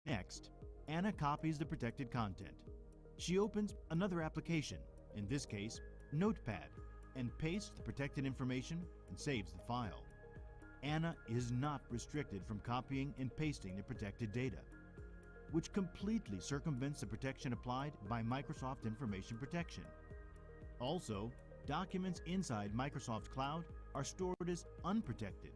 Next, Anna copies the protected content. She opens another application, in this case, Notepad, and pastes the protected information and saves the file. Anna is not restricted from copying and pasting the protected data, which completely circumvents the protection applied by Microsoft Information Protection. Also, documents inside Microsoft Cloud are stored as unprotected.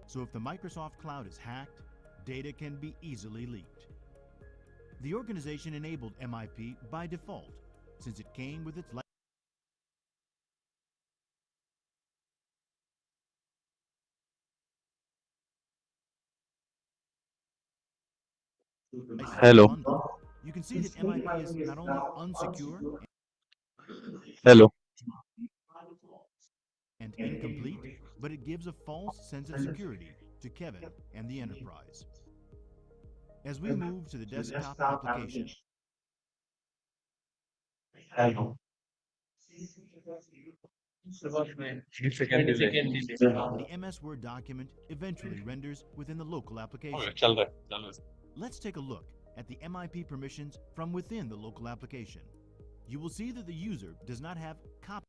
So if the Microsoft Cloud is hacked, data can be easily leaked. The organization enabled MIP by default, since it came with its licenses Hello. bundle. You can see that MIP is not only unsecure Hello. and incomplete, but it gives a false sense of security to Kevin and the enterprise. As we move to the desktop application, Hello. Second delay. the MS Word document eventually renders within the local application. चल रहा है, चल रहा है. Let's take a look at the MIP permissions from within the local application. You will see that the user does not have copy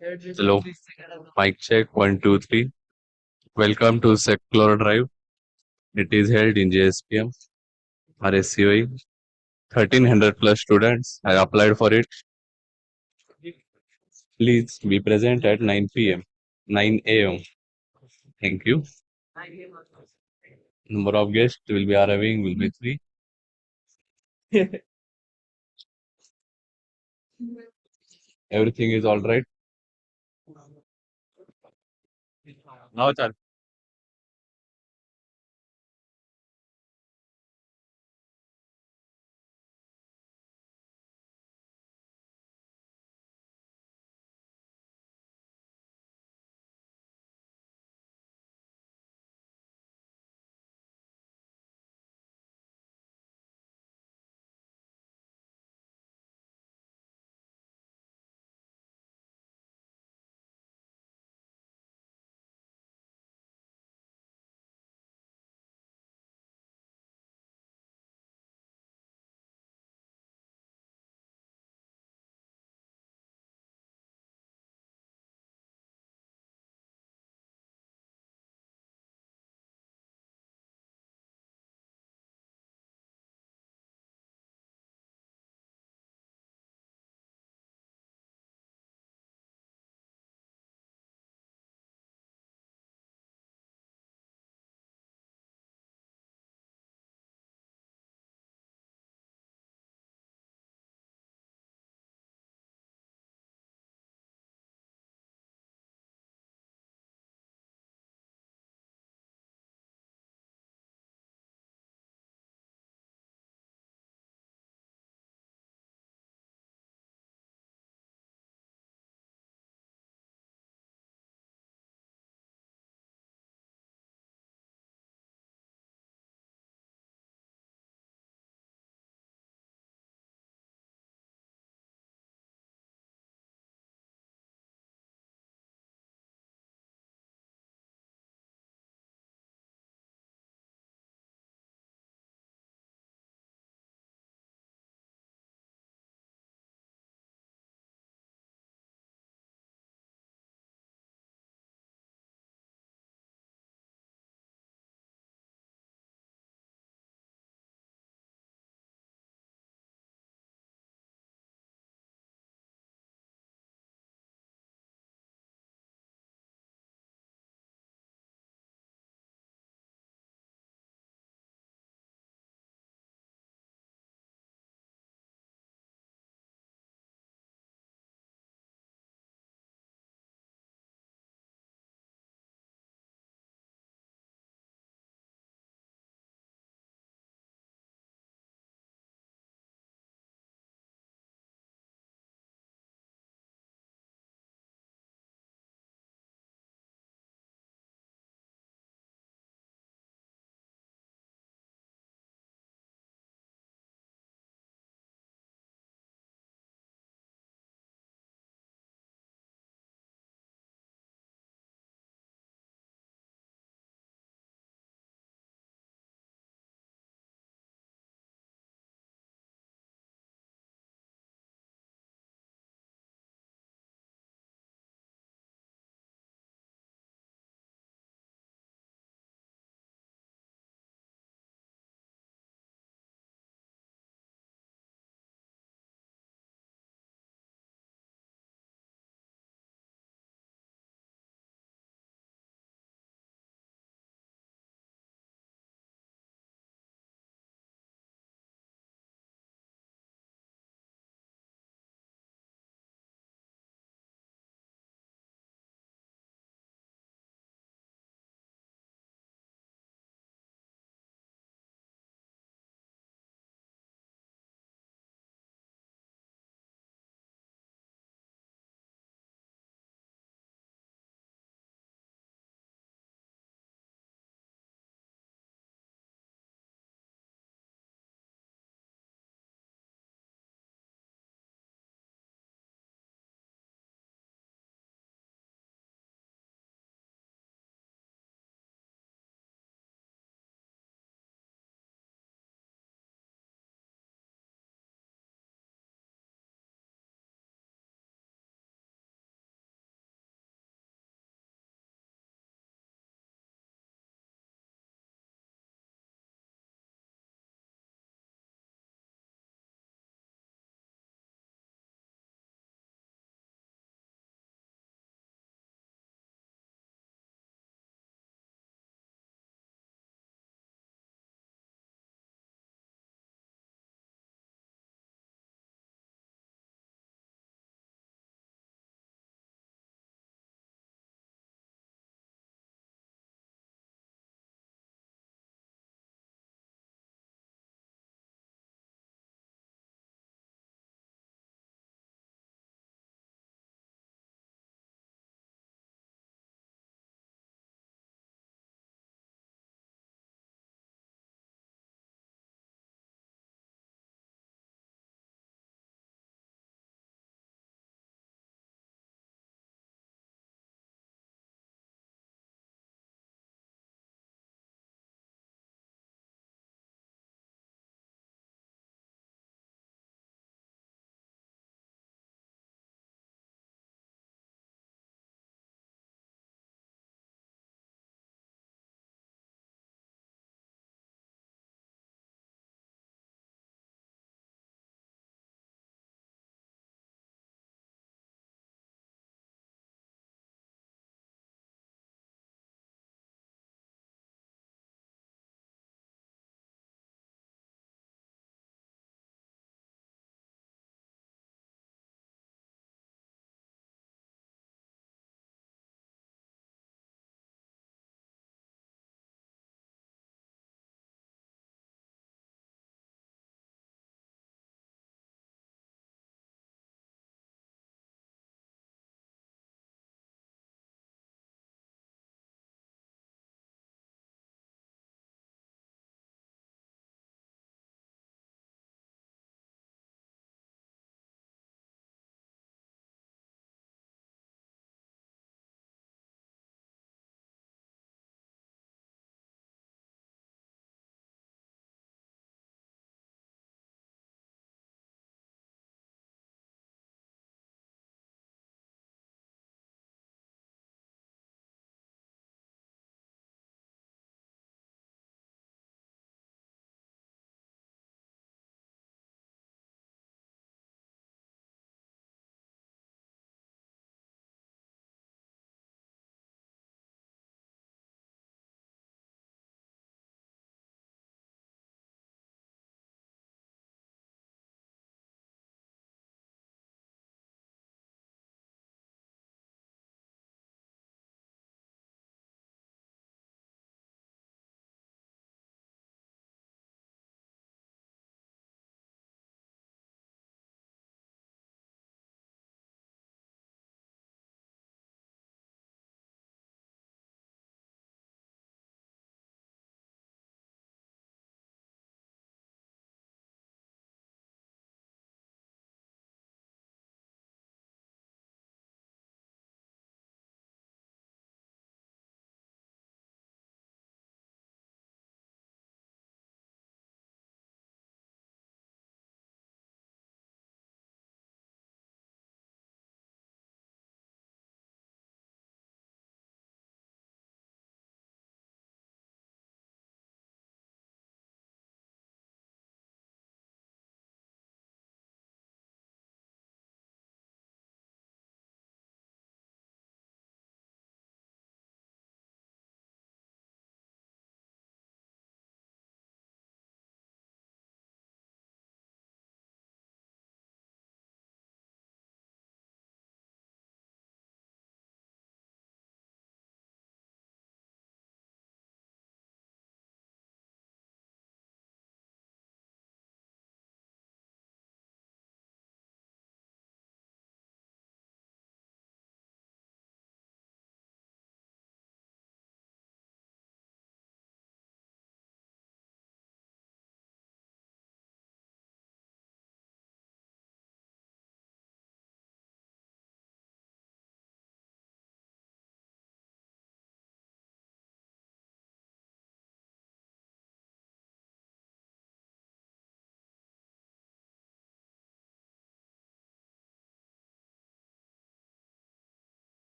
Hello, mic check 1 2 3. Welcome to Secular Drive. It is held in JSPM, RSCOE. 1300 plus students have applied for it. Please be present at 9 p.m. 9 a.m. Thank you. Number of guests will be arriving will be 3. Everything is all right. Now, Chan.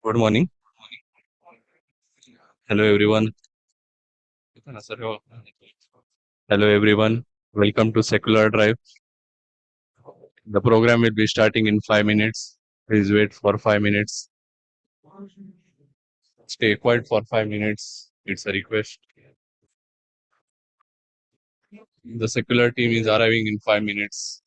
Good morning. Hello everyone. Hello everyone. Welcome to Secular Drive. The program will be starting in 5 minutes. Please wait for 5 minutes. Stay quiet for 5 minutes. It's a request. The secular team is arriving in 5 minutes.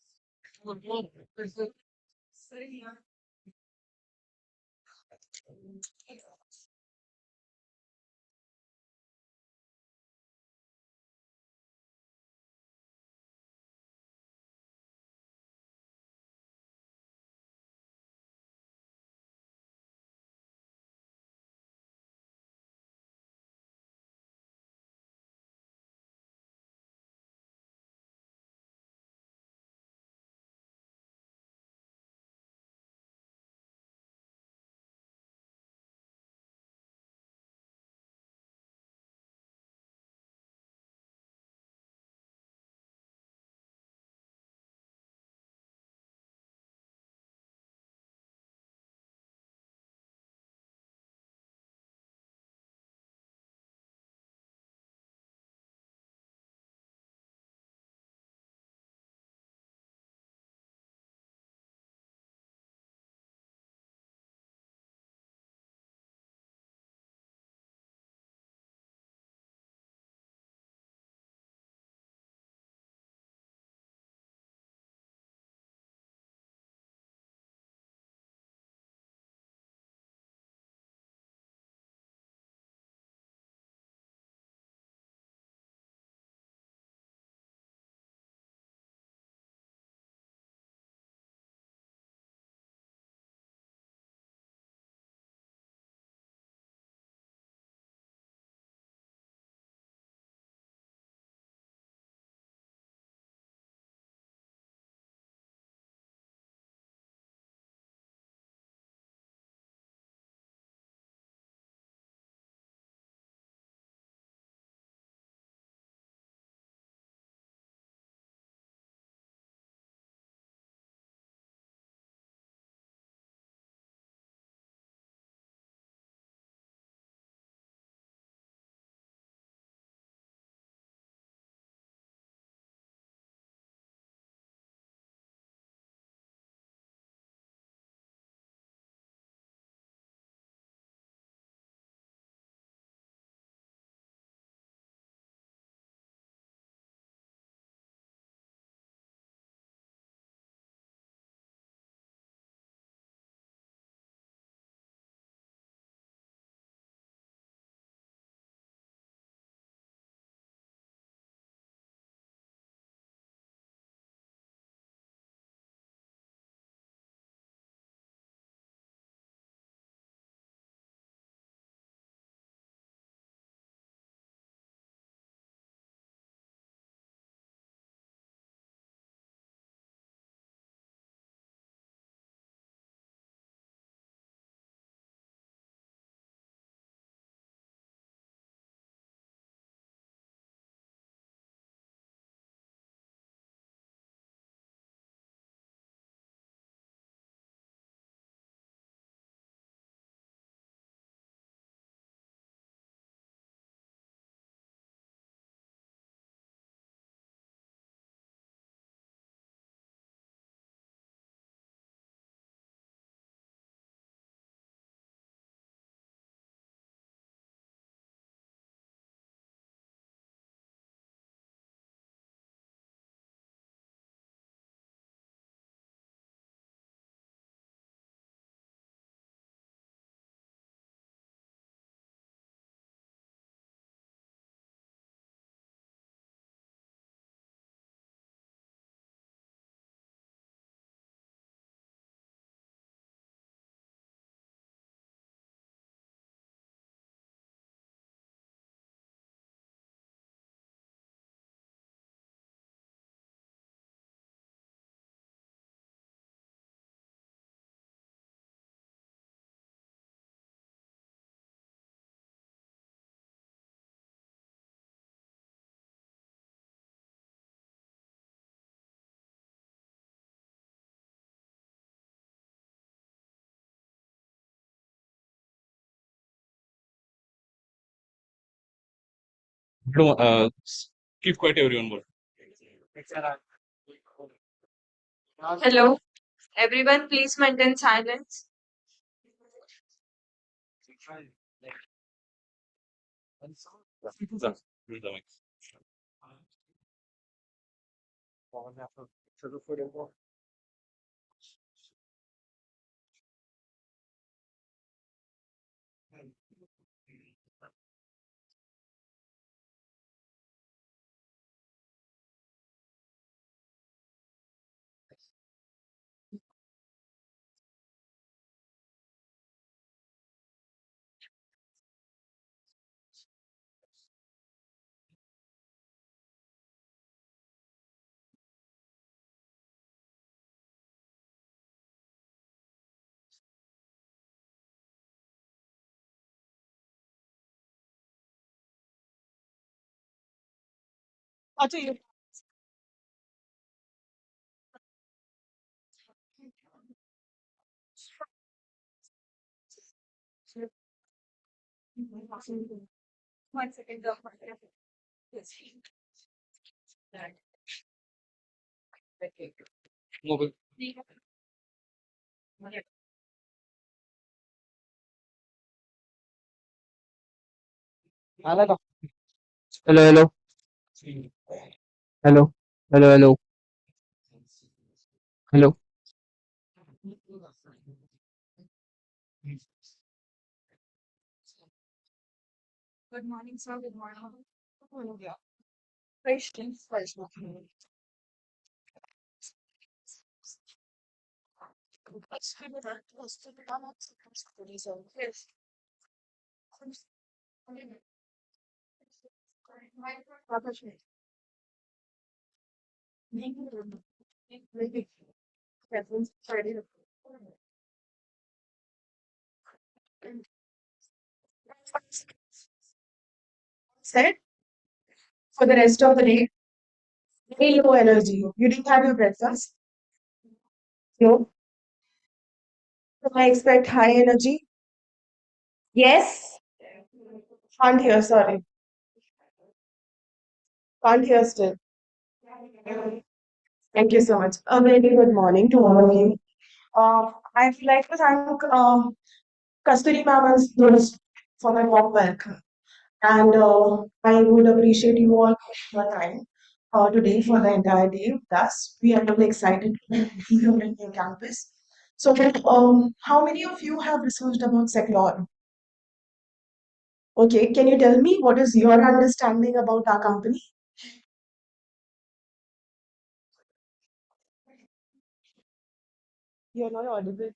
No, keep quiet, everyone. Hello, everyone, please maintain silence. One second. Yes. Hello, hello, hello, hello, hello, hello. Good morning, sir. Good morning. Questions. Yes. Said for the rest of the day, very low energy. You didn't have your breakfast? No. So I expect high energy? Yes. Can't hear, sorry. Can't hear still. Thank you so much. A very good morning to all of you. I'd like to thank Kasturi ma'am and students for my warm welcome. And I would appreciate you all for your time today for the entire day with us. We are really excited to be here in your campus. So, how many of you have researched about Seclor? Okay, can you tell me what is your understanding about our company? You're not audible.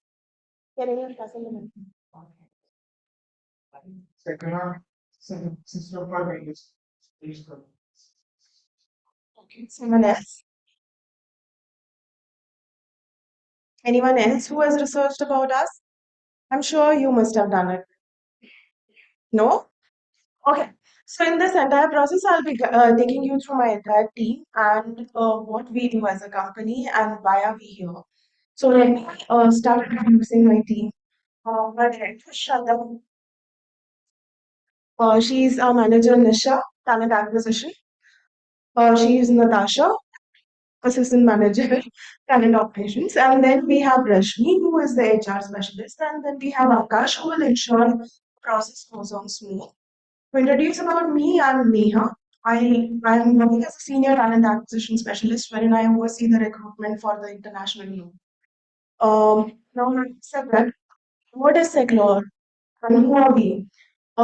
Can anyone pass on the mic? Okay, someone else? Anyone else who has researched about us? I'm sure you must have done it. No? Okay. So in this entire process, I'll be taking you through my entire team and what we do as a company and why are we here. So let me start introducing my team. My director, Shraddha. She's our manager, Nisha, talent acquisition. She is Natasha, assistant manager, talent operations. And then we have Rashmi, who is the HR specialist. And then we have Akash, who will ensure the process goes on smooth. To introduce about me, I'm Neha. I'm working as a senior talent acquisition specialist, wherein I oversee the recruitment for the international group. Now, having said that, what is Seclor and who are we?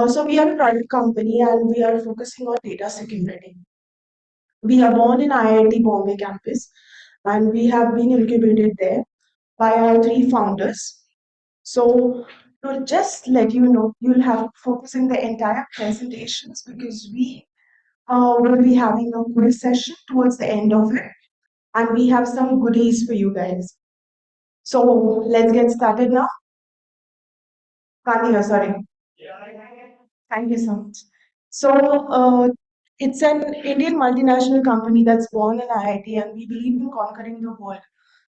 So we are a private company and we are focusing on data security. We are born in IIT Bombay campus and we have been incubated there by our three founders. So to just let you know, you'll have to focus in the entire presentations because we will be having a quiz session towards the end of it, and we have some goodies for you guys. So let's get started now. Kanya, sorry. Thank you so much. So it's an Indian multinational company that's born in IIT, and we believe in conquering the world.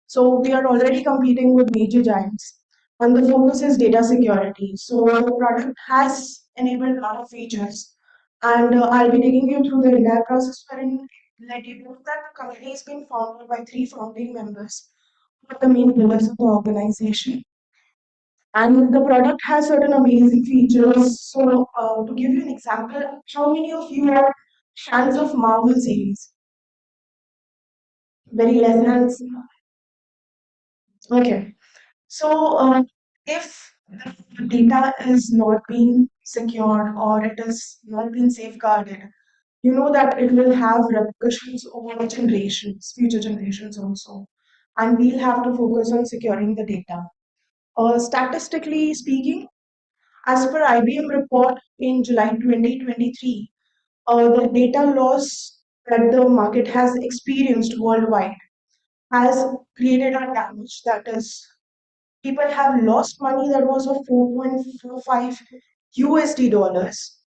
So we are already competing with major giants, and the focus is data security. So the product has enabled a lot of features, And I'll be taking you through the entire process wherein let you know that the company has been founded by three founding members who are the main pillars of the organization. And the product has certain amazing features. So, to give you an example, how many of you are fans of Marvel series? Very less hands. Okay. So, if the data is not being secured or it is not being safeguarded, you know that it will have repercussions over generations, future generations also. And we'll have to focus on securing the data. Statistically speaking, as per IBM report in July 2023, the data loss that the market has experienced worldwide has created a damage that is people have lost money that was of 4.45 USD dollars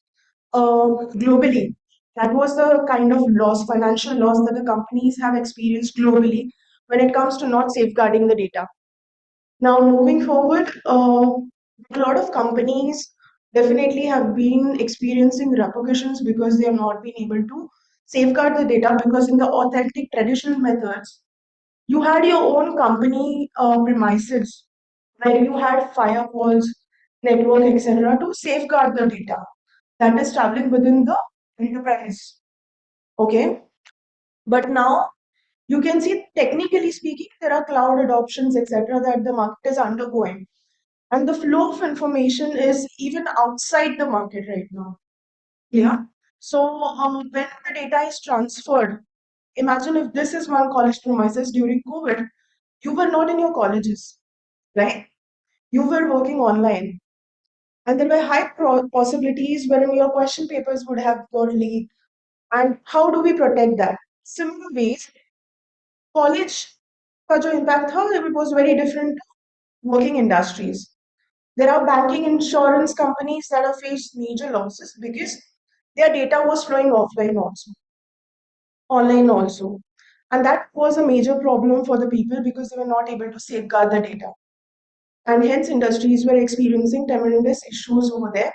globally. That was the kind of loss, financial loss that the companies have experienced globally when it comes to not safeguarding the data. Now, moving forward, a lot of companies definitely have been experiencing repercussions because they have not been able to safeguard the data because in the authentic traditional methods, you had your own company premises where you had firewalls, network, etc. to safeguard the data that is traveling within the enterprise. Okay, but now you can see technically speaking, there are cloud adoptions, etc., that the market is undergoing, and the flow of information is even outside the market right now. Yeah. So when the data is transferred, imagine if this is one college premises during COVID, you were not in your colleges, right? You were working online, and there were high possibilities wherein your question papers would have got leaked. And how do we protect that? Simple ways. College का जो impact था, it was very different to working industries. There are banking insurance companies that have faced major losses because their data was flowing offline also, online also. And that was a major problem for the people because they were not able to safeguard the data. And hence, industries were experiencing tremendous issues over there,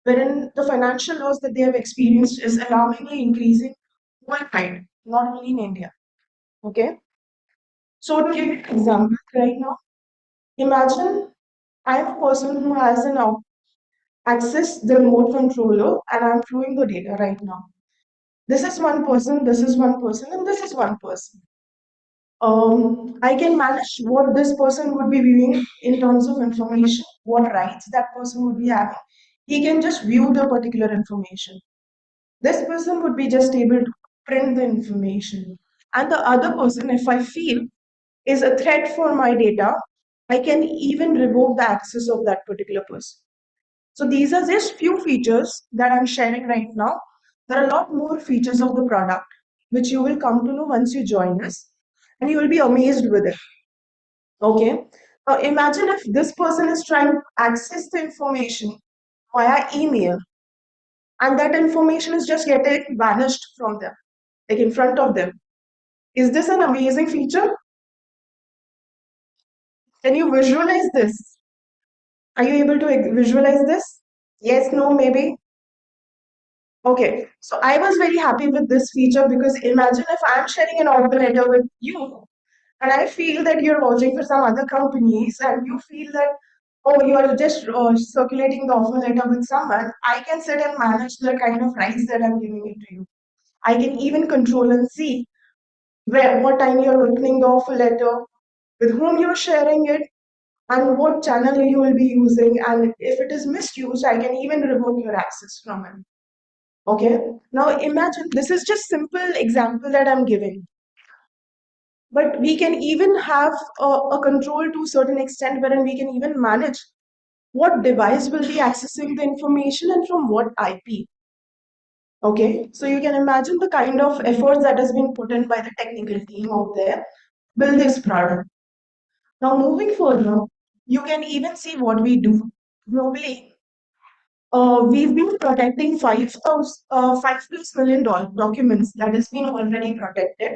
wherein the financial loss that they have experienced is alarmingly increasing worldwide, not only in India. Okay. So, to give you an example right now, imagine I am a person who has an access the remote controller and I'm flowing the data right now. This is one person, this is one person, and this is one person. I can manage what this person would be viewing in terms of information, what rights that person would be having. He can just view the particular information. This person would be just able to print the information. And the other person, if I feel is a threat for my data, I can even revoke the access of that particular person. So these are just few features that I'm sharing right now. There are a lot more features of the product which you will come to know once you join us, and you will be amazed with it. Okay. Now imagine if this person is trying to access the information via email and that information is just getting vanished from them, like in front of them. Is this an amazing feature? Can you visualize this? Are you able to visualize this? Yes, no, maybe? Okay, so I was very happy with this feature because imagine if I'm sharing an offer letter with you and I feel that you're watching for some other companies and you feel that, oh, you are just circulating the offer letter with someone, I can sit and manage the kind of rights that I'm giving it to you. I can even control and see what time you're opening the offer letter, with whom you're sharing it, and what channel you will be using. And if it is misused, I can even revoke your access from it. Okay. Now imagine this is just simple example that I'm giving. But we can even have a control to a certain extent wherein we can even manage what device will be accessing the information and from what IP. Okay, so you can imagine the kind of efforts that has been put in by the technical team out there build this product. Now moving further, you can even see what we do globally. We've been protecting 5 plus million documents that has been already protected.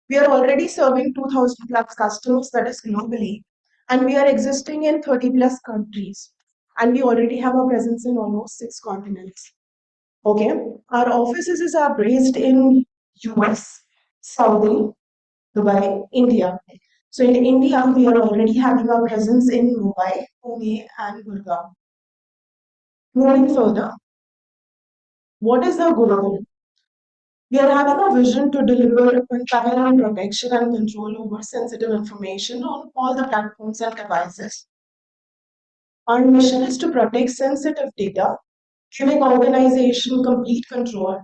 We are already serving 2000 plus customers that is globally, and we are existing in 30 plus countries. And we already have a presence in almost 6 continents. Okay, our offices are based in US, Saudi, Dubai, India. So in India, we are already having our presence in Mumbai, Pune, and Gurgaon. Moving further, what is the goal? We are having a vision to deliver unparalleled protection and control over sensitive information on all the platforms and devices. Our mission is to protect sensitive data, giving organization complete control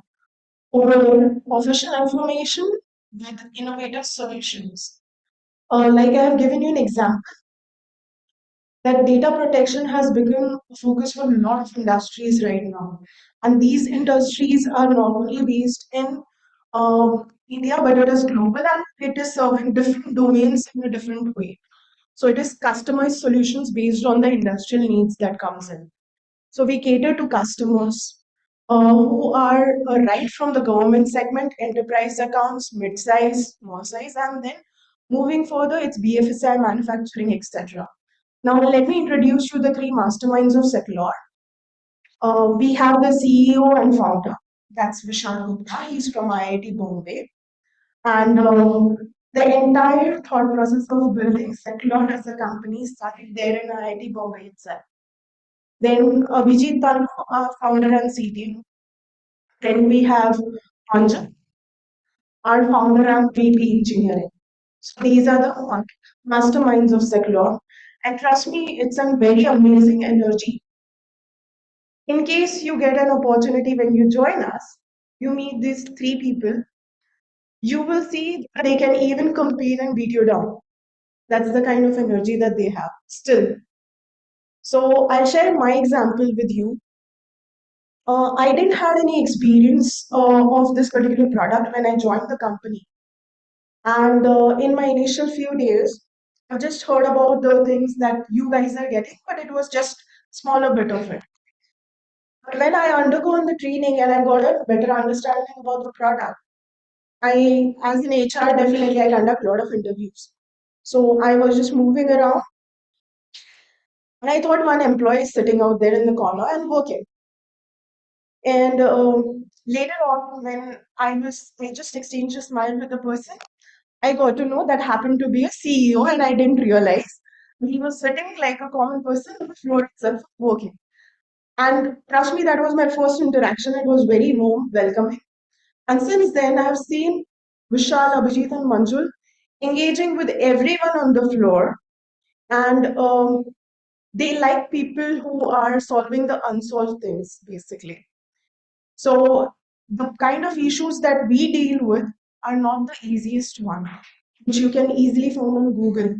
over official information with innovative solutions. Like I have given you an example, that data protection has become a focus for a lot of industries right now. And these industries are not only based in India, but it is global and it is serving different domains in a different way. So it is customized solutions based on the industrial needs that comes in. So we cater to customers who are right from the government segment, enterprise accounts, mid-size, small size, and then moving further, it's BFSI, manufacturing, etc. Now, let me introduce you the three masterminds of Seclor. We have the CEO and founder. That's Vishal Gupta. He's from IIT Bombay. And the entire thought process of building Seclor as a company started there in IIT Bombay itself. Then Abhijit Tanna, our founder and CTO. Then we have Anja, our founder and VP engineering. So these are the masterminds of Seclor. And trust me, it's a very amazing energy. In case you get an opportunity when you join us, you meet these three people, you will see they can even compete and beat you down. That's the kind of energy that they have still. So I'll share my example with you. I didn't have any experience of this particular product when I joined the company. And in my initial few days, I just heard about the things that you guys are getting, but it was just smaller bit of it. But when I undergone the training and I got a better understanding about the product, as an HR, definitely I conduct a lot of interviews. So I was just moving around and I thought one employee is sitting out there in the corner and working. And later on, when I just exchanged a smile with the person, I got to know that happened to be a CEO and I didn't realize. He was sitting like a common person on the floor itself working. And trust me, that was my first interaction. It was very warm, welcoming. And since then, I have seen Vishal, Abhijit, and Manjul engaging with everyone on the floor. And they like people who are solving the unsolved things, basically. So, the kind of issues that we deal with are not the easiest one, which you can easily find on Google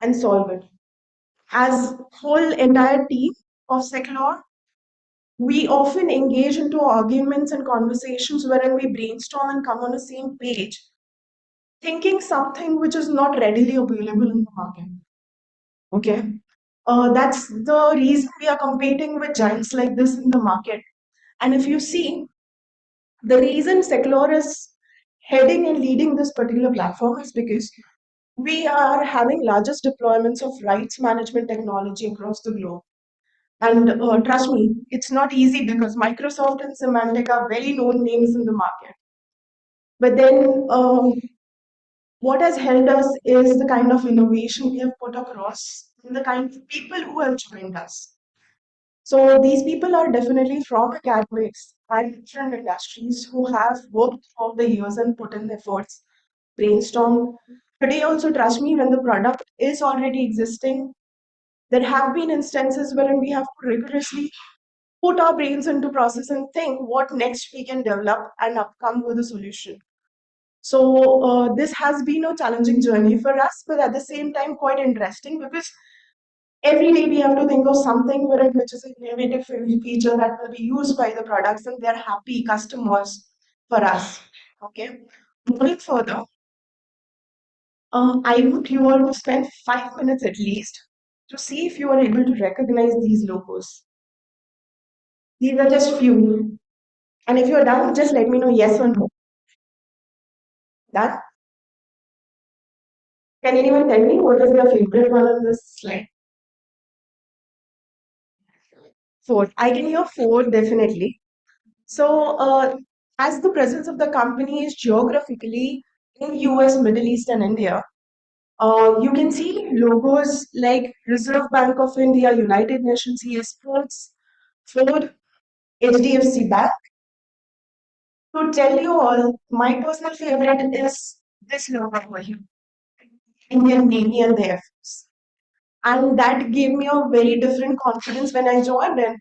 and solve it. As whole entire team of Seclor, we often engage into arguments and conversations wherein we brainstorm and come on the same page, thinking something which is not readily available in the market. Okay. That's the reason we are competing with giants like this in the market. And if you see, the reason Seclor is heading and leading this particular platform is because we are having largest deployments of rights management technology across the globe. And trust me, it's not easy because Microsoft and Symantec are very known names in the market. But then what has helped us is the kind of innovation we have put across and the kind of people who have joined us. So these people are definitely from academics and different industries who have worked all the years and put in efforts, brainstorm. Today also, trust me, when the product is already existing, there have been instances wherein we have to rigorously put our brains into process and think what next we can develop and come with a solution. So this has been a challenging journey for us, but at the same time quite interesting because every day we have to think of something which is an innovative feature that will be used by the products and they're happy customers for us. Okay. Moving further, I want you all to spend 5 minutes at least to see if you are able to recognize these logos. These are just few. And if you're done, just let me know yes or no. Done? Can anyone tell me what is your favorite one on this slide? Four. I can hear four definitely. So, as the presence of the company is geographically in US, Middle East, and India, you can see logos like Reserve Bank of India, United Nations, CS Sports, Ford, HDFC Bank. To tell you all, my personal favorite is this logo over here, Indian Navy and the Air Force. And that gave me a very different confidence when I joined, and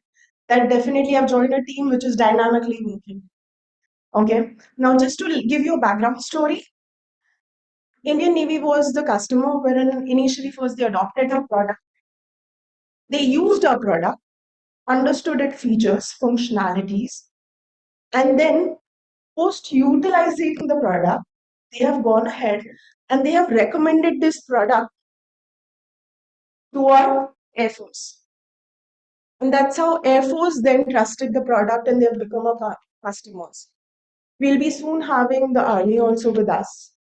that definitely I've joined a team which is dynamically working. Okay. Now, just to give you a background story, Indian Navy was the customer wherein initially first they adopted our product. They used our product, understood its features, functionalities, and then post utilizing the product, they have gone ahead and they have recommended this product to our Air Force. And that's how Air Force then trusted the product and they have become our customers. We'll be soon having the Army also with us.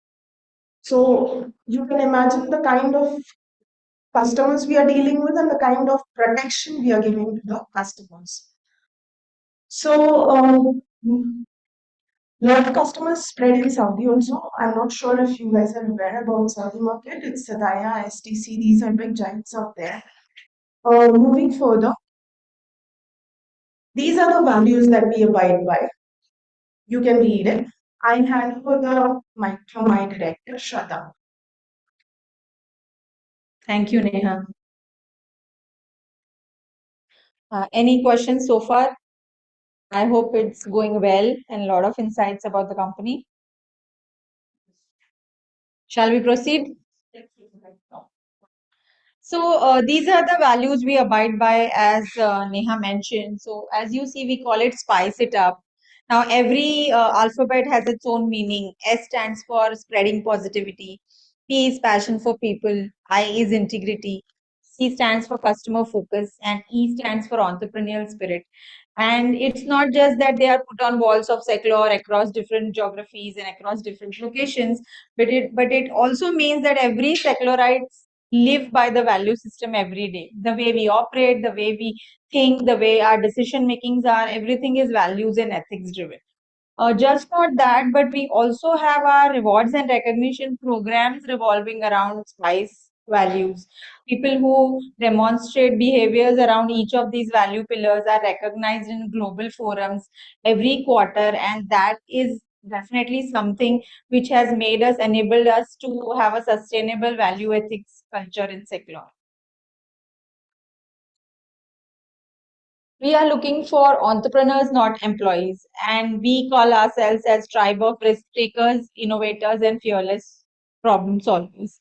So you can imagine the kind of customers we are dealing with and the kind of protection we are giving to the customers. So, lot of customers spread in Saudi also. I'm not sure if you guys are aware about Saudi market. It's Sataya, STC. These are big giants out there. Moving further, these are the values that we abide by. You can read it. I hand over the mic to my director, Shraddha. Thank you, Neha. Any questions so far? I hope it's going well and a lot of insights about the company. Shall we proceed? So these are the values we abide by, as Neha mentioned. So as you see, we call it spice it up. Now every alphabet has its own meaning. S stands for spreading positivity. P is passion for people. I is integrity. C stands for customer focus, and E stands for entrepreneurial spirit. And it's not just that they are put on walls of Seclor across different geographies and across different locations, but it also means that every Seclorite live by the value system every day. The way we operate, the way we think, the way our decision makings are, everything is values and ethics driven. Just not that, but we also have our rewards and recognition programs revolving around SPICE values. People who demonstrate behaviors around each of these value pillars are recognized in global forums every quarter, and that is definitely something which has made us, enabled us to have a sustainable value ethics culture in Secular. We are looking for entrepreneurs, not employees, and we call ourselves as tribe of risk takers, innovators, and fearless problem solvers.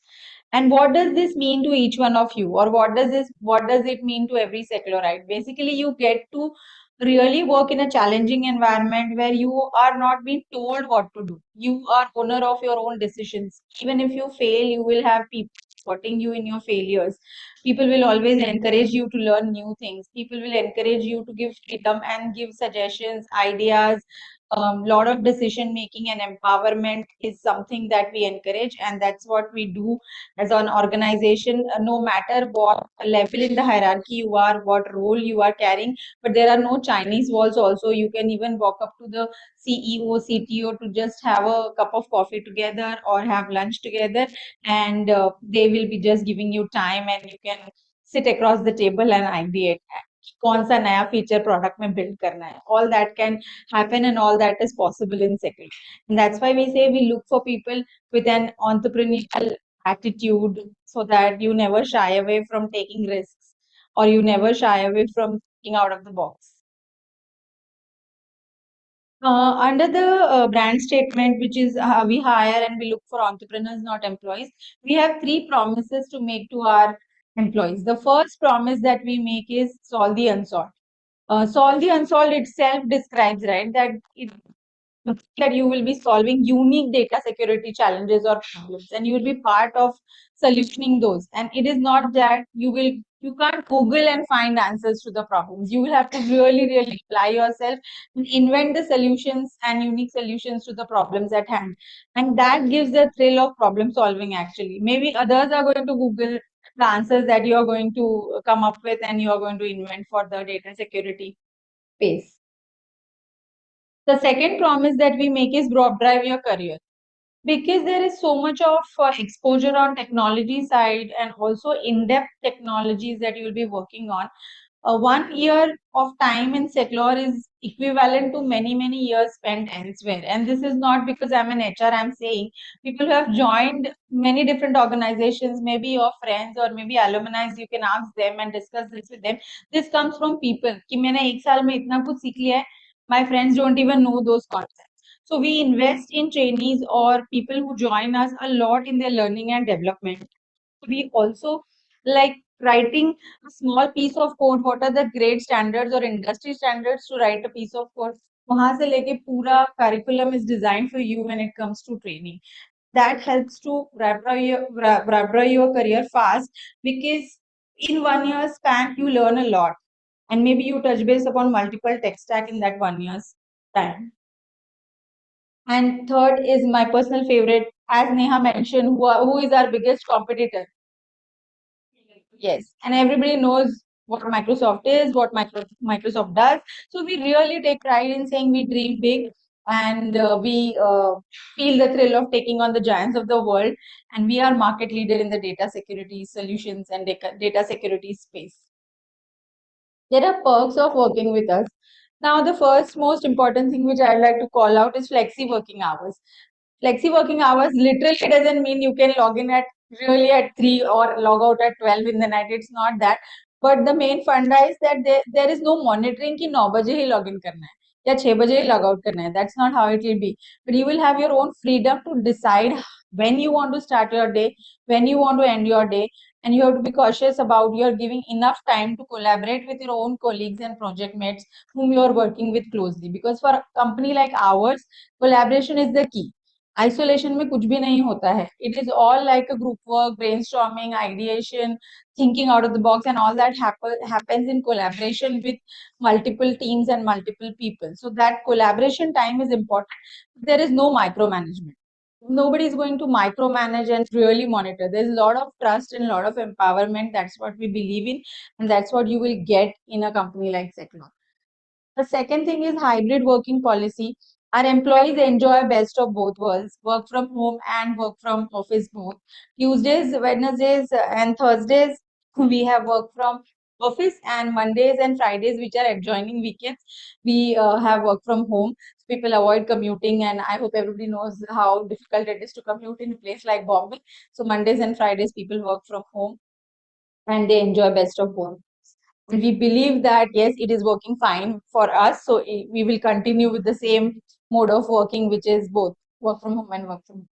And what does this mean to each one of you, or what does it mean to every secularite? Basically, you get to really work in a challenging environment where you are not being told what to do. You are owner of your own decisions. Even if you fail, you will have people supporting you in your failures. People will always encourage you to learn new things. People will encourage you to give freedom and give suggestions, ideas. Lot of decision making and empowerment is something that we encourage, and that's what we do as an organization. No matter what level in the hierarchy you are, what role you are carrying, but there are no Chinese walls. Also, you can even walk up to the CEO, CTO to just have a cup of coffee together or have lunch together, and they will be just giving you time, and you can sit across the table and ideate कौन सा नया feature product में build करना है. All that can happen and all that is possible in second. And that's why we say we look for people with an entrepreneurial attitude, so that you never shy away from taking risks, or you never shy away from thinking out of the box. Under the brand statement, which is we hire and we look for entrepreneurs, not employees, we have three promises to make to our employees. The first promise that we make is solve the unsolved. Solve the unsolved itself describes, right, that you will be solving unique data security challenges or problems, and you will be part of solutioning those. And it is not that you can't Google and find answers to the problems. You will have to really apply yourself and invent the solutions and unique solutions to the problems at hand. And that gives the thrill of problem solving actually. Maybe others are going to Google the answers that you are going to come up with, and you are going to invent for the data security space. The second promise that we make is drive your career, because there is so much of exposure on technology side and also in-depth technologies that you'll be working on. 1 year of time in secular is equivalent to many years spent elsewhere. And this is not because I'm an HR, I'm saying people who have joined many different organizations, maybe your friends or maybe alumni, you can ask them and discuss this with them. This comes from people कि मैंने 1 साल में इतना कुछ सीख लिया है, my friends don't even know those concepts. So we invest in trainees or people who join us a lot in their learning and development. We also like writing a small piece of code. What are the grade standards or industry standards to write a piece of code? वहां से लेके पूरा curriculum is designed for you when it comes to training. That helps to wrap your career fast, because in 1 year span you learn a lot, and maybe you touch base upon multiple tech stack in that 1 year's time. And third is my personal favorite, as Neha mentioned, who is our biggest competitor? Yes, and everybody knows what Microsoft is, what Microsoft does. So we really take pride in saying we dream big, and we feel the thrill of taking on the giants of the world. And we are market leader in the data security solutions and data security space. There are perks of working with us. Now, the first most important thing which I'd like to call out is flexi working hours. Flexi working hours literally doesn't mean you can log in at really at 3 or log out at 12 in the night. It's not that. But the main funda is that there is no monitoring कि 9 बजे ही log in करना है या 6 बजे ही log out करना है. That's not how it will be. But you will have your own freedom to decide when you want to start your day, when you want to end your day, and you have to be cautious about you're giving enough time to collaborate with your own colleagues and project mates whom you're working with closely. Because for a company like ours, collaboration is the key. Isolation में कुछ भी नहीं होता है. It is all like a group work, brainstorming, ideation, thinking out of the box, and all that happens in collaboration with multiple teams and multiple people. So that collaboration time is important. There is no micromanagement. Nobody is going to micromanage and really monitor. There's a lot of trust and a lot of empowerment. That's what we believe in, and that's what you will get in a company like Seclon. The second thing is hybrid working policy. Our employees enjoy best of both worlds, work from home and work from office both. Tuesdays, Wednesdays, and Thursdays, we have work from office, and Mondays and Fridays, which are adjoining weekends, we have work from home. So people avoid commuting, and I hope everybody knows how difficult it is to commute in a place like Bombay. So Mondays and Fridays, people work from home and they enjoy best of both. And we believe that yes, it is working fine for us, so we will continue with the same mode of working, which is both work from home and work from home.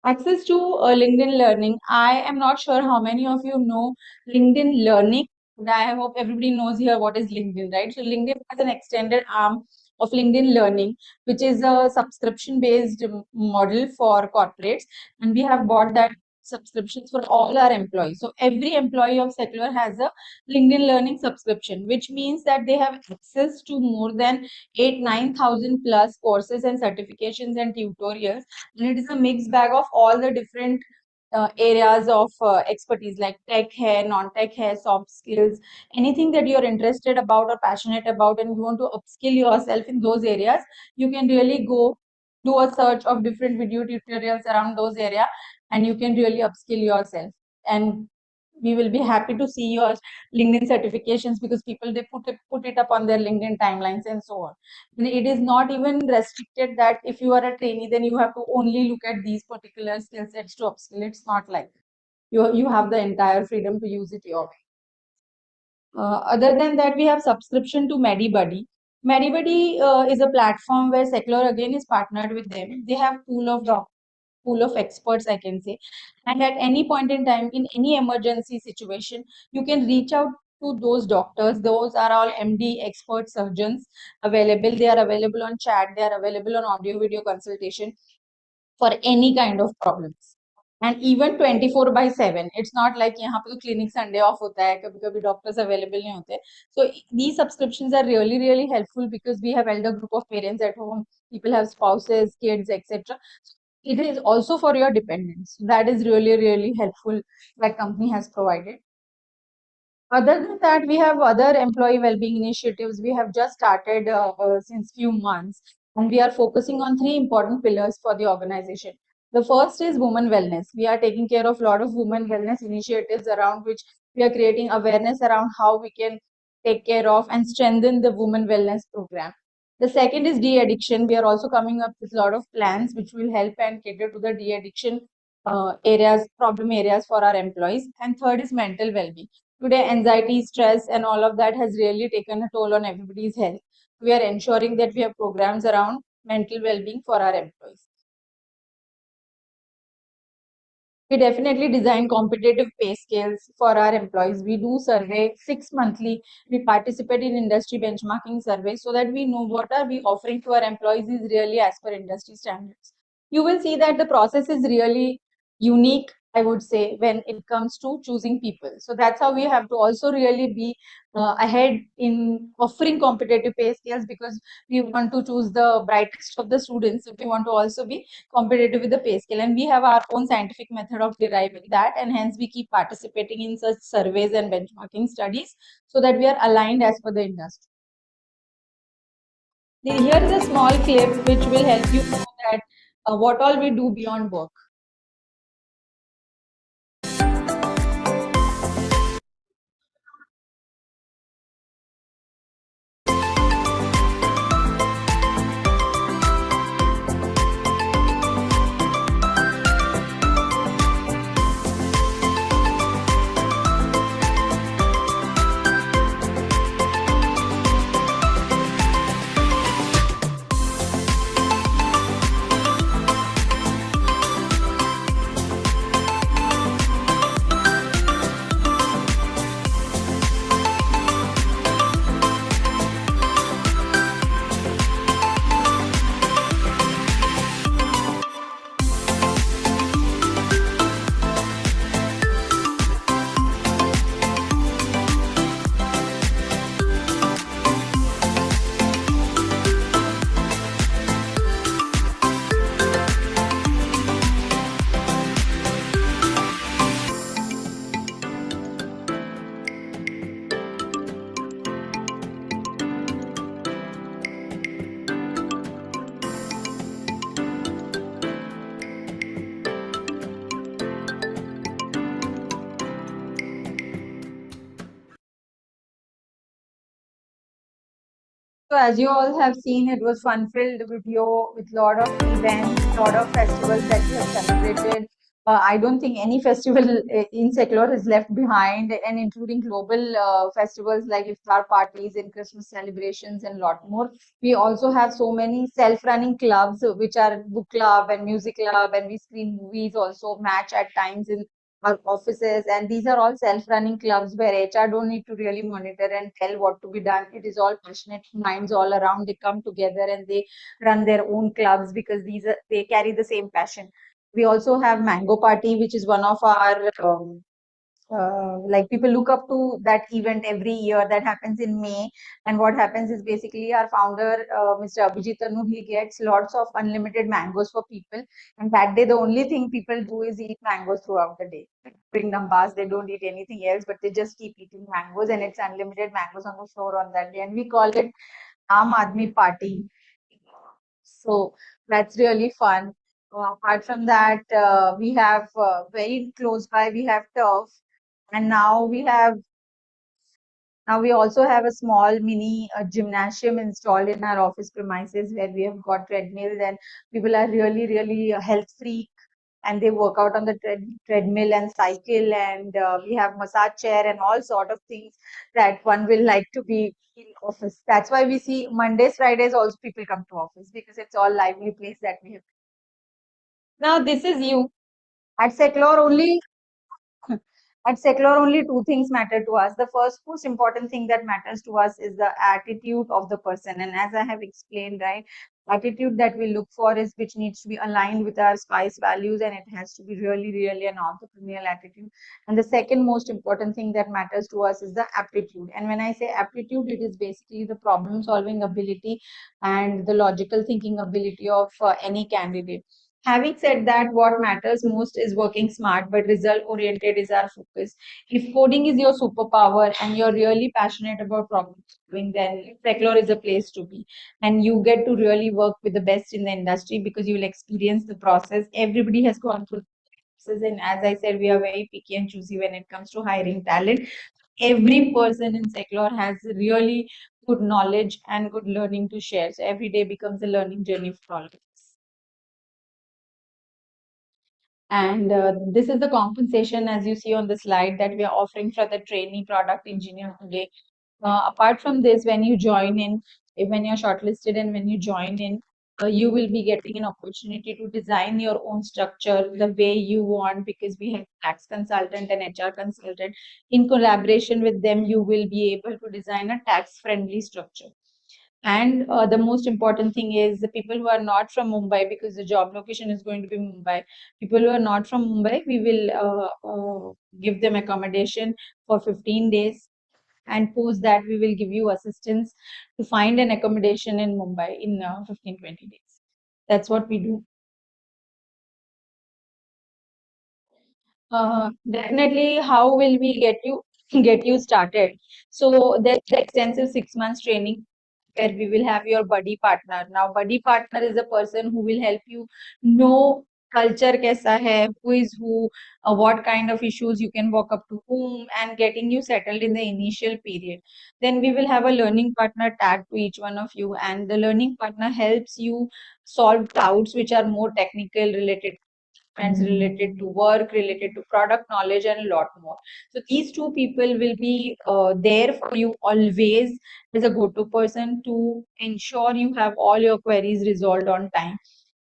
Access to LinkedIn Learning. I am not sure how many of you know LinkedIn Learning, but I hope everybody knows here what is LinkedIn, right? So LinkedIn has an extended arm of LinkedIn Learning, which is a subscription-based model for corporates, and we have bought that subscriptions for all our employees. So every employee of Secular has a LinkedIn Learning subscription, which means that they have access to more than 8-9,000 plus courses and certifications and tutorials, and it is a mixed bag of all the different areas of expertise like tech hai, non-tech hai, soft skills, anything that you're interested about or passionate about and you want to upskill yourself in those areas, you can really go do a search of different video tutorials around those areas and you can really upskill yourself. And we will be happy to see your LinkedIn certifications, because people they put it up on their LinkedIn timelines and so on. And it is not even restricted that if you are a trainee, then you have to only look at these particular skill sets to upskill. It's not like you have the entire freedom to use it your way. Other than that, we have subscription to MediBuddy. MediBuddy is a platform where Secular again is partnered with them. They have pool of experts, I can say. And at any point in time, in any emergency situation, you can reach out to those doctors. Those are all MD expert surgeons available. They are available on chat. They are available on audio video consultation for any kind of problems. And even 24/7. It's not like यहाँ पे तो clinic Sunday off होता है, कभी-कभी doctors available नहीं होते. So these subscriptions are really helpful because we have elder group of parents at home. People have spouses, kids, etc. It is also for your dependents. That is really helpful that company has provided. Other than that, we have other employee well-being initiatives. We have just started since few months, And we are focusing on three important pillars for the organization. The first is women wellness. We are taking care of a lot of women wellness initiatives around which we are creating awareness around how we can take care of and strengthen the women wellness program. The second is de-addiction. We are also coming up with a lot of plans which will help and cater to the de-addiction areas, problem areas for our employees. And third is mental well-being. Today, anxiety, stress, and all of that has really taken a toll on everybody's health. We are ensuring that we have programs around mental well-being for our employees. We definitely design competitive pay scales for our employees. We do survey 6 monthly. We participate in industry benchmarking surveys so that we know what are we offering to our employees is really as per industry standards. You will see that the process is really unique, I would say, when it comes to choosing people. So that's how we have to also really be ahead in offering competitive pay scales, because we want to choose the brightest of the students. We want to also be competitive with the pay scale, and we have our own scientific method of deriving that, and hence we keep participating in such surveys and benchmarking studies so that we are aligned as per the industry. Here is a small clip which will help you know that what all we do beyond work. So as you all have seen, it was fun-filled video with a lot of events, lot of festivals that we have celebrated. I don't think any festival in secular is left behind, and including global festivals like iftar parties and Christmas celebrations and lot more. We also have so many self-running clubs, which are book club and music club, and we screen movies also match at times in our offices, and these are all self-running clubs where HR don't need to really monitor and tell what to be done. It is all passionate minds all around. They come together and they run their own clubs because they carry the same passion. We also have Mango Party, which is one of our like people look up to that event every year that happens in May. And what happens is basically our founder, Mr. Abhijit Tanu, he gets lots of unlimited mangoes for people. And that day, the only thing people do is eat mangoes throughout the day. Bring numbers, they don't eat anything else, but they just keep eating mangoes, and it's unlimited mangoes on the floor on that day. And we call it Aam Aadmi Party. So that's really fun. Apart from that, we have very close by, we have turf, and now we also have a small mini gymnasium installed in our office premises where we have got treadmills, and people are really health freak, and they work out on the treadmill and cycle, and we have massage chair and all sort of things that one will like to be in office. That's why we see Mondays, Fridays also people come to office, because it's all lively place that we have. Now this is you. At Seclor only At Secular, only two things matter to us. The first most important thing that matters to us is the attitude of the person. And as I have explained, right, attitude that we look for is which needs to be aligned with our SPICE values, and it has to be really an entrepreneurial attitude. And the second most important thing that matters to us is the aptitude. And when I say aptitude, it is basically the problem solving ability and the logical thinking ability of any candidate. Having said that, what matters most is working smart, but result oriented is our focus. If coding is your superpower and you're really passionate about problem solving, then Seclor is a place to be. And you get to really work with the best in the industry because you will experience the process. Everybody has gone through the process, and as I said, we are very picky and choosy when it comes to hiring talent. Every person in Seclor has really good knowledge and good learning to share. So every day becomes a learning journey for all of us. And this is the compensation, as you see on the slide, that we are offering for the trainee product engineer today. Apart from this, when you join in, when you're shortlisted and when you join in, you will be getting an opportunity to design your own structure the way you want, because we have tax consultant and HR consultant. In collaboration with them, you will be able to design a tax friendly structure. And the most important thing is the people who are not from Mumbai, because the job location is going to be Mumbai. People who are not from Mumbai, we will give them accommodation for 15 days. And post that, we will give you assistance to find an accommodation in Mumbai in 15-20 days. That's what we do. Definitely, how will we get you started? So there's the extensive 6 months training where we will have your buddy partner. Now, buddy partner is a person who will help you know culture kaisa hai, who is who, what kind of issues you can walk up to whom, and getting you settled in the initial period. Then we will have a learning partner tagged to each one of you, and the learning partner helps you solve doubts which are more technical related and related to work, related to product knowledge, and a lot more. So these two people will be there for you always as a go-to person to ensure you have all your queries resolved on time.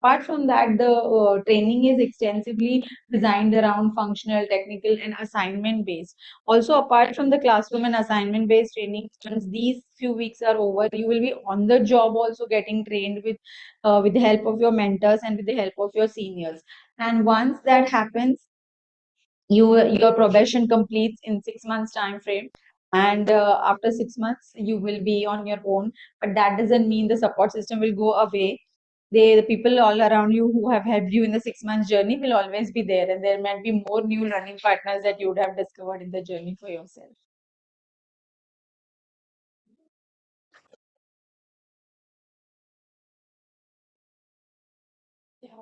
Apart from that, the training is extensively designed around functional, technical, and assignment based. Also, apart from the classroom and assignment based training, once these few weeks are over, you will be on the job also getting trained with the help of your mentors and with the help of your seniors. And once that happens, your probation completes in 6 months time frame, and after 6 months you will be on your own. But that doesn't mean the support system will go away. The people all around you who have helped you in the 6 months journey will always be there, and there might be more new learning partners that you would have discovered in the journey for yourself. Yeah.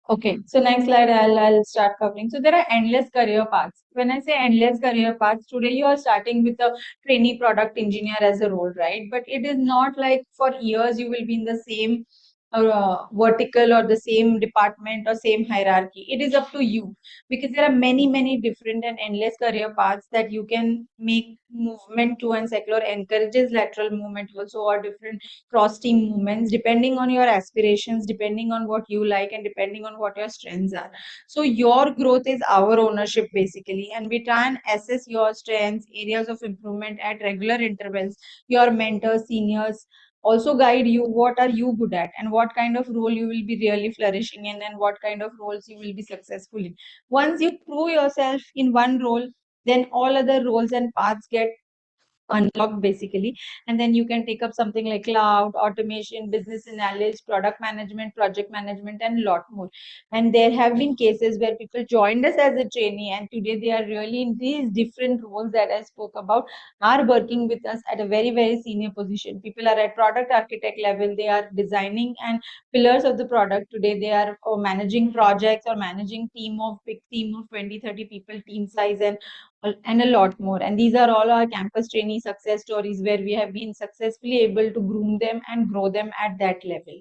Okay, so next slide I'll start covering. So there are endless career paths. When I say endless career paths, today you are starting with a trainee product engineer as a role, right? But it is not like for years you will be in the same vertical or the same department or same hierarchy. It is up to you, because there are many different and endless career paths that you can make movement to, and Secular encourages lateral movement also, or different cross team movements depending on your aspirations, depending on what you like, and depending on what your strengths are. So your growth is our ownership basically, and we try and assess your strengths, areas of improvement at regular intervals. Your mentors, seniors also guide you what are you good at, and what kind of role you will be really flourishing in, and what kind of roles you will be successful in. Once you prove yourself in one role, then all other roles and paths get unlocked basically. And then you can take up something like cloud, automation, business analyst, product management, project management, and a lot more. And there have been cases where people joined us as a trainee, and today they are really in these different roles that I spoke about, are working with us at a very senior position. People are at product architect level, they are designing and pillars of the product. Today they are managing projects or managing big team of 20-30 people team size, and a lot more. And these are all our campus trainee success stories where we have been successfully able to groom them and grow them at that level.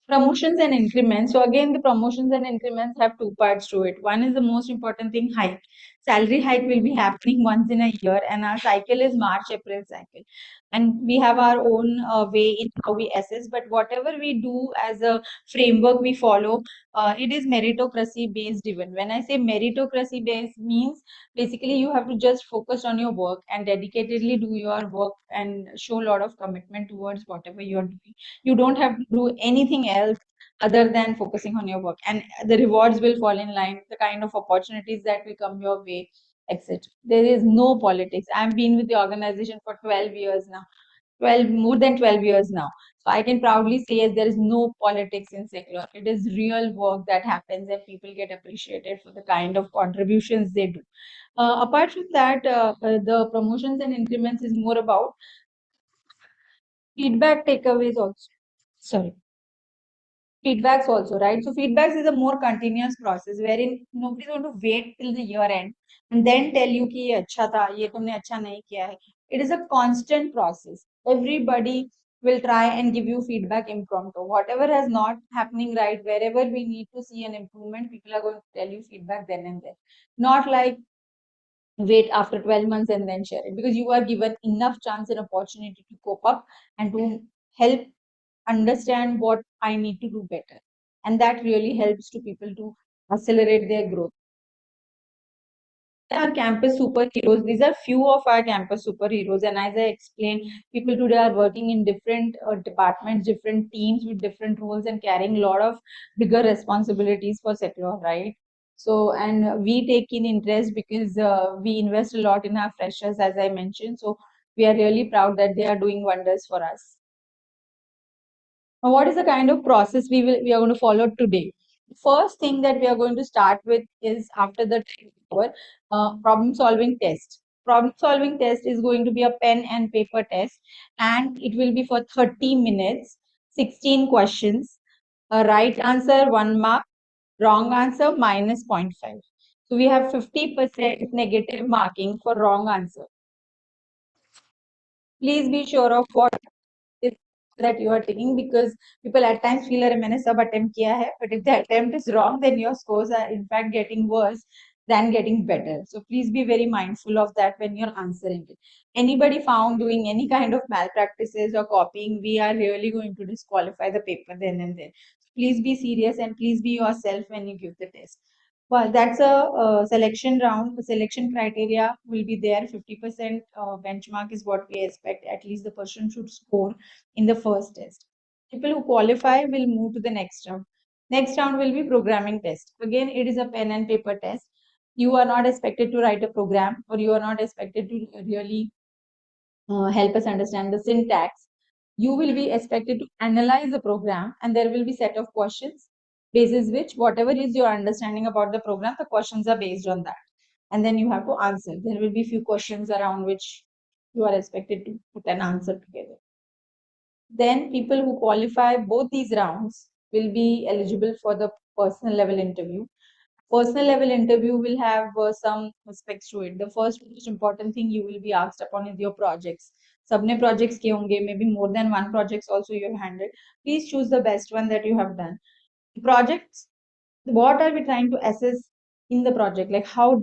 Promotions and increments. So again, the promotions and increments have two parts to it. One is the most important thing, hike. salary hike will be happening once in a year, and our cycle is March-April cycle. And we have our own way in how we assess, but whatever we do as a framework we follow, it is meritocracy based even. When I say meritocracy based means basically you have to just focus on your work and dedicatedly do your work and show a lot of commitment towards whatever you're doing. You don't have to do anything else other than focusing on your work, and the rewards will fall in line, the kind of opportunities that will come your way, etc. There is no politics. I've been with the organization for 12 years now, 12 more than 12 years now, so I can proudly say yes, there is no politics in secular. It is real work that happens and people get appreciated for the kind of contributions they do. Apart from that, the promotions and increments is more about feedback takeaways also. Sorry, feedbacks also, right? So feedbacks is a more continuous process wherein nobody's going to wait till the year end and then tell you कि ये अच्छा था, ये तुमने अच्छा नहीं किया है. It is a constant process. Everybody will try and give you feedback impromptu. Whatever is not happening right, wherever we need to see an improvement, people are going to tell you feedback then and there. Not like wait after 12 months and then share it, because you are given enough chance and opportunity to cope up and to help understand what I need to do better. And that really helps to people to accelerate their growth. Our campus superheroes, these are few of our campus superheroes. And as I explained, people today are working in different departments, different teams with different roles and carrying a lot of bigger responsibilities for secure, right? So, and we take in interest because we invest a lot in our freshers, as I mentioned. So we are really proud that they are doing wonders for us. Now, what is the kind of process we are going to follow today? First thing that we are going to start with is after the problem solving test. Problem solving test is going to be a pen and paper test, and it will be for 30 minutes, 16 questions. A right answer 1 mark, wrong answer minus 0.5. So we have 50% negative marking for wrong answer. Please be sure of what is that you are taking, because people at times feel that मैंने सब attempt किया है, but if the attempt is wrong, then your scores are in fact getting worse than getting better. So please be very mindful of that when you're answering it. Anybody found doing any kind of malpractices or copying, we are really going to disqualify the paper then and there. So please be serious and please be yourself when you give the test. Well, that's a selection round. The selection criteria will be there. 50% benchmark is what we expect. At least the person should score in the first test. People who qualify will move to the next round. Next round will be programming test. Again, it is a pen and paper test. You are not expected to write a program, or you are not expected to really help us understand the syntax. You will be expected to analyze the program, and there will be set of questions basis which whatever is your understanding about the program, the questions are based on that. And then you have to answer. There will be few questions around which you are expected to put an answer together. Then people who qualify both these rounds will be eligible for the personal level interview. Personal level interview will have some aspects to it. The first most important thing you will be asked upon is your projects. Sabne projects ke honge, maybe more than one projects also you have handled. Please choose the best one that you have done. Projects, what are we trying to assess in the project? Like how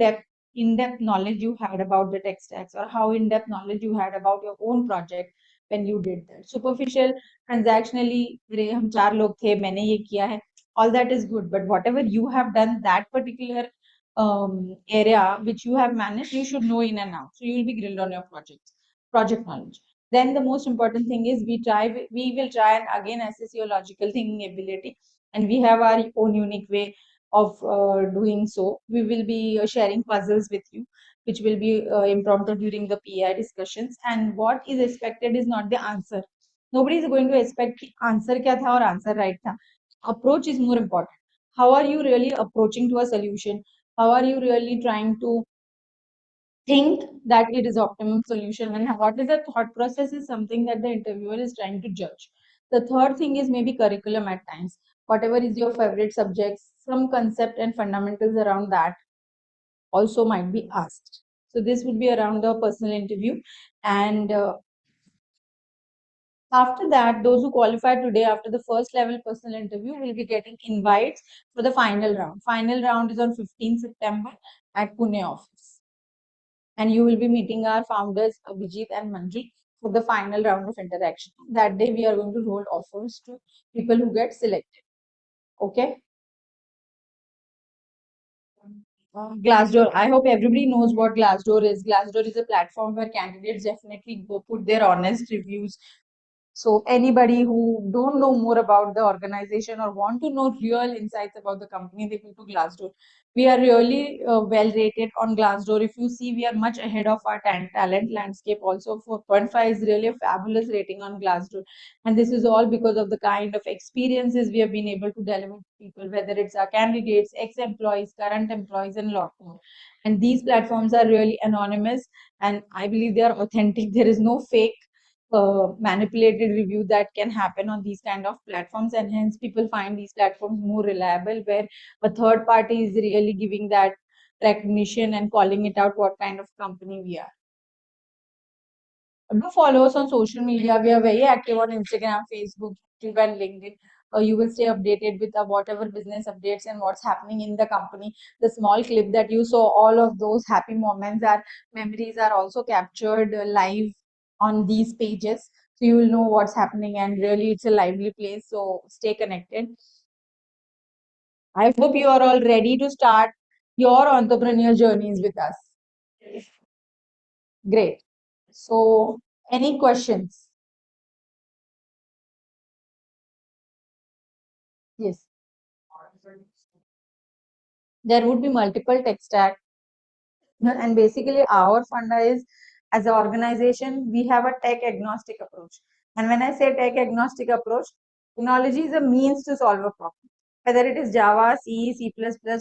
in-depth knowledge you had about the tech stacks, or how in-depth knowledge you had about your own project when you did that. Superficial, transactionally, "अरे, हम चार लोग थे, मैंने ये किया है," all that is good, but whatever you have done, that particular area which you have managed, you should know in and out. So you will be grilled on your project knowledge. Then the most important thing is we will try and again assess your logical thinking ability, and we have our own unique way of doing so. We will be sharing puzzles with you, which will be impromptu during the PI discussions. And what is expected is not the answer. Nobody is going to expect कि answer क्या था और answer right था. Approach is more important. How are you really approaching to a solution? How are you really trying to think that it is optimum solution, and what is the thought process is something that the interviewer is trying to judge. The third thing is maybe curriculum at times. Whatever is your favorite subjects, some concept and fundamentals around that also might be asked. So this would be around the personal interview. And after that, those who qualify today after the first level personal interview will be getting invites for the final round. Final round is on 15 September at Pune office. and you will be meeting our founders Abhijit and Manju for the final round of interaction. That day we are going to roll offers to people who get selected. Okay. Glassdoor. I hope everybody knows what Glassdoor is. Glassdoor is a platform where candidates definitely go put their honest reviews. So anybody who don't know more about the organization or want to know real insights about the company, they go to Glassdoor. We are really well rated on Glassdoor. If you see, we are much ahead of our talent landscape. Also, 4.5 is really a fabulous rating on Glassdoor, and this is all because of the kind of experiences we have been able to deliver to people, whether it's our candidates, ex-employees, current employees, and a lot more. And these platforms are really anonymous, and I believe they are authentic. There is no fake manipulated review that can happen on these kind of platforms, and hence people find these platforms more reliable, where a third party is really giving that recognition and calling it out what kind of company we are. Do follow us on social media. We are very active on Instagram, Facebook, YouTube, and LinkedIn. You will stay updated with whatever business updates and what's happening in the company. The small clip that you saw, all of those happy moments, our memories are also captured live on these pages. So you will know what's happening, and really it's a lively place. So stay connected. I hope you are all ready to start your entrepreneurial journeys with us. Great. So, any questions? Yes. There would be multiple tech stack, and basically our funda is, as an organization, we have a tech agnostic approach. And when I say tech agnostic approach, technology is a means to solve a problem, whether it is Java, C, C++,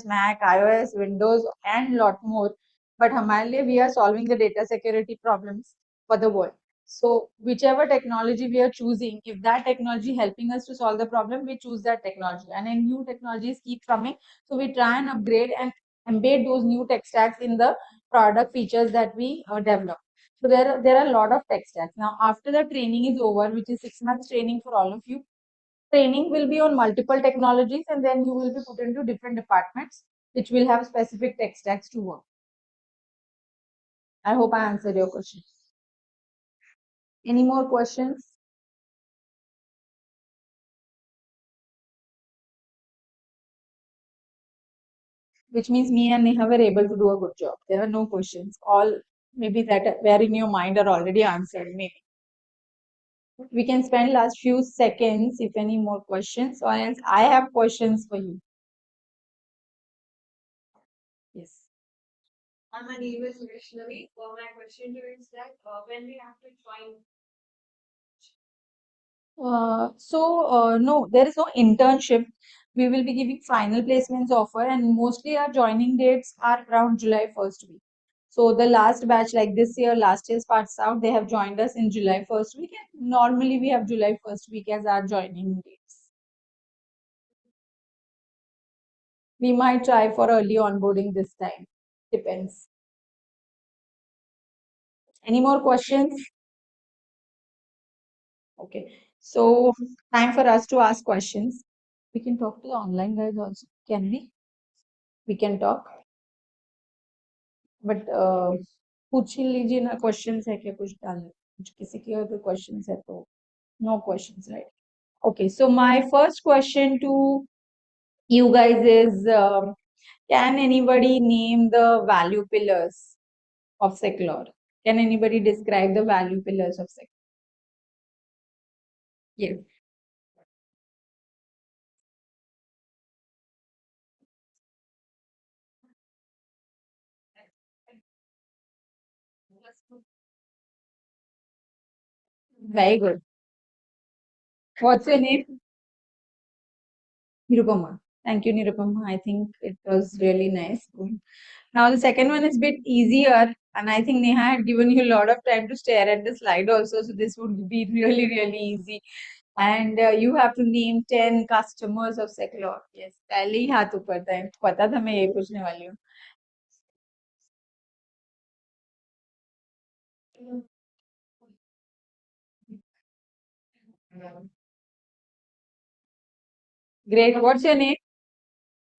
Mac, iOS, Windows, and lot more. But हमारे लिए we are solving the data security problems for the world. So whichever technology we are choosing, if that technology helping us to solve the problem, we choose that technology. And then new technologies keep coming, so we try and upgrade and embed those new tech stacks in the product features that we develop. So there are a lot of tech stacks. Now, after the training is over, which is 6 months training for all of you, training will be on multiple technologies, and then you will be put into different departments, which will have specific tech stacks to work. I hope I answered your question. Any more questions? Which means me and Neha were able to do a good job. There are no questions. All maybe that were in your mind are already answered. Maybe we can spend last few seconds if any more questions, or else I have questions for you. Yes. My name is Vaishnavi. My question to you is that when we have to join. No, there is no internship. We will be giving final placements offer, and mostly our joining dates are around July 1st week. So the last batch, like this year, last year's parts out, they have joined us in July 1st week, and normally we have July 1st week as our joining dates. We might try for early onboarding this time. Depends. Any more questions? Okay. So time for us to ask questions. We can talk to the online guys also. Can we? We can talk. But पूछ ही लीजिए ना, questions है क्या कुछ डालने कुछ किसी के अगर questions है तो no questions, right? Okay, so my first question to you guys is, can anybody name the value pillars of Seclor? Can anybody describe the value pillars of Seclor? Yes. Very good. What's your name? Nirupama. Thank you, Nirupama. I think it was really nice. Now the second one is a bit easier, and I think Neha had given you a lot of time to stare at the slide also, so this would be really, really easy. And you have to name 10 customers of Seclor. Yes, पहले ही हाथ ऊपर था, पता था मैं ये पूछने वाली हूँ. Great. What's your name?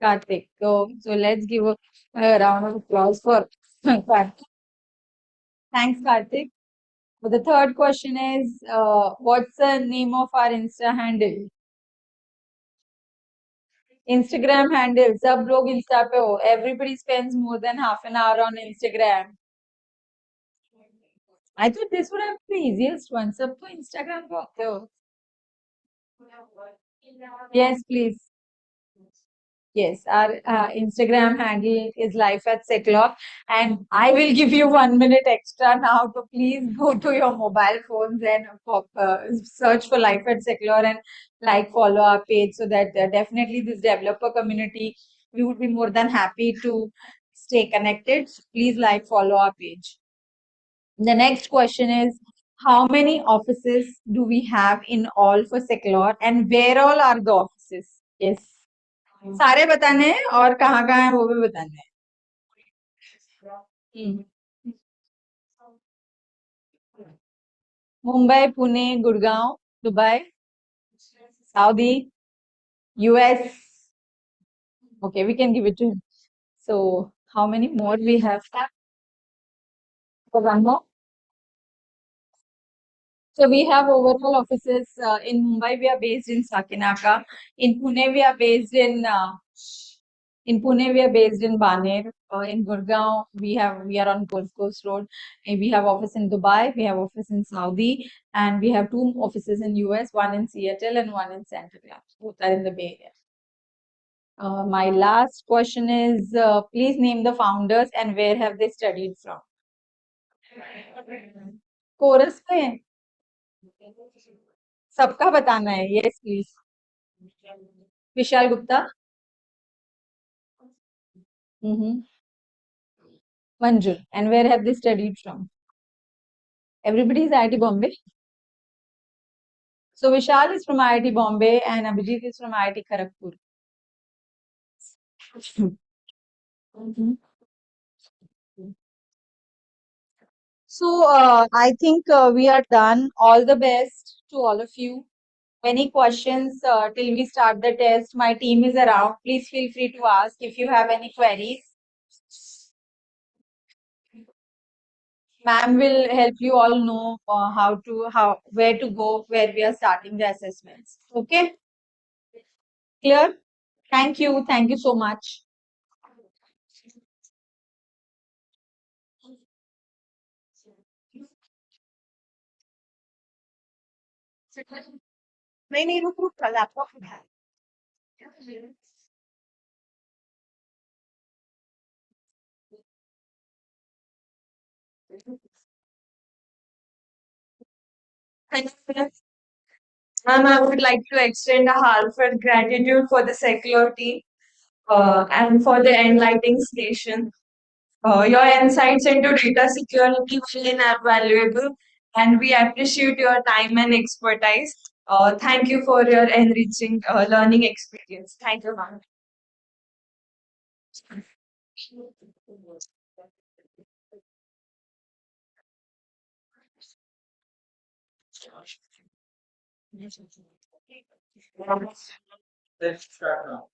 Karthik. So let's give a round of applause for Karthik. Thanks, Karthik. But the third question is, what's the name of our Insta handle? Instagram handle. सब लोग Insta पे हो. Everybody spends more than half an hour on Instagram. I thought this would have been the easiest one. सब तो Instagram पे होते हो. Yes, please. Yes, our Instagram handle is life at Seclock, and I will give you 1 minute extra now to please go to your mobile phones and search for life at Seclock and follow our page so that definitely this developer community, we would be more than happy to stay connected. So please follow our page. The next question is, how many offices do we have in all for Seclock and where all are the offices? Yes. सारे बताने हैं और कहाँ कहाँ है वो भी बताने हैं. Mumbai, Pune, Gurgaon, Dubai, Saudi, US. Okay, we can give it to him. So, how many more we have? One more. So we have overall offices in Mumbai. We are based in Sakinaka. In Pune, we are based in Baner. In Gurgaon, we are on Golf Coast Road. And we have office in Dubai. We have office in Saudi, and we have 2 offices in US. One in Seattle and one in Santa Clara. Both are in the Bay Area. My last question is, please name the founders and where have they studied from? Chorus पे सबका बताना है. Yes, please. Vishal Gupta. Manjul. And where have they studied from? Everybody is IIT Bombay. So Vishal is from IIT Bombay and Abhijit is from IIT Kharagpur. So I think we are done. All the best to all of you. Any questions till we start the test? My team is around. Please feel free to ask if you have any queries. Ma'am will help you all know where to go, where we are starting the assessments. Okay? Clear? Thank you. Thank you so much. नहीं रुक रुक laptop उठा. Thank you. Ma'am, I would like to extend a heartfelt gratitude for the secular team and for the enlightening station. Your insights into data security were invaluable, and we appreciate your time and expertise. Thank you for your enriching learning experience. Thank you, ma'am. Let's start now.